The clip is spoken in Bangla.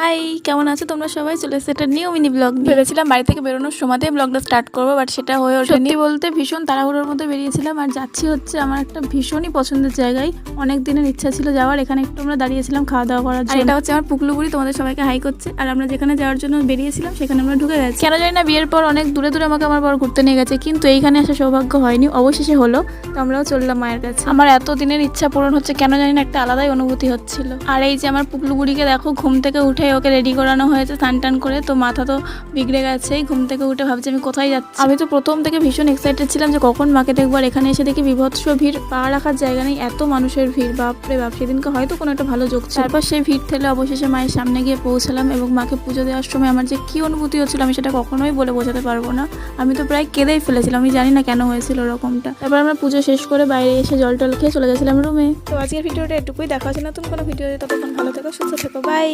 হাই, কেমন আছো তোমরা সবাই? চলে এসেছে একটা নিউ মিনি ব্লগ। ভেবেছিলাম বাড়ি থেকে বেরোনোর সময়তেই ব্লগটা স্টার্ট করবো, বাট সেটা হয়ে ওঠেনি। সত্যি বলতে ভীষণ তাড়াহুড়োর মধ্যে বেরিয়েছিলাম, আর যাচ্ছি হচ্ছে আমার একটা ভীষণই পছন্দের জায়গায়। অনেক দিনের ইচ্ছা ছিল যাওয়ার। এখানে একটু আমরা দাঁড়িয়েছিলাম খাওয়া দাওয়া করার জন্য। এটা হচ্ছে আমার পুকলুবুড়ি, তোমাদের সবাইকে হাই করছে। আর আমরা যেখানে যাওয়ার জন্য বেরিয়েছিলাম সেখানে আমরা ঢুকে গেছি। কেন জানি না বিয়ের পর অনেক দূরে দূরে আমাকে আমার বর ঘুরতে নিয়ে গেছে, কিন্তু এইখানে আসা সৌভাগ্য হয়নি, অবশেষে হলো। তো আমরাও চললাম মায়ের কাছে। আমার এত দিনের ইচ্ছা পূরণ হচ্ছে, কেন জানি না একটা আলাদাই অনুভূতি হচ্ছিল। আর এই যে আমার পুকলুবুড়িকে দেখো, ঘুম থেকে উঠে ওকে রেডি করানো হয়েছে স্নান টান করে। তো মাথা তো বিগড়ে গেছেই, ঘুম থেকে উঠে ভাবছি আমি কোথায় যাচ্ছি। আমি তো প্রথম থেকে ভীষণ এক্সাইটেড ছিলাম যে কখন মাকে দেখবো। আর এখানে এসে দেখি বিভৎস ভিড়, পা রাখার জায়গা নেই, এত মানুষের ভিড়, বাপরে বাপ। সেদিনকে হয়তো কোনো একটা ভালো যোগ ছিল। তারপর সেই ভিড় ঠেলে অবশেষে মায়ের সামনে গিয়ে পৌঁছালাম, এবং মাকে পুজো দেওয়ার সময় আমার যে কি অনুভূতি হচ্ছিল আমি সেটা কখনোই বলে বোঝাতে পারবো না। আমি তো প্রায় কেঁদেই ফেলেছিলাম, আমি জানি না কেন হয়েছিল ওরকমটা। তারপর আমরা পুজো শেষ করে বাইরে এসে জল টল খেয়ে চলে গেছিলাম রুমে। তো আজকের ভিডিওটা এটুকুই, দেখা হচ্ছে নতুন কোনো ভিডিও। ততক্ষণ ভালো থেকো, সুস্থ থেকো, বাই।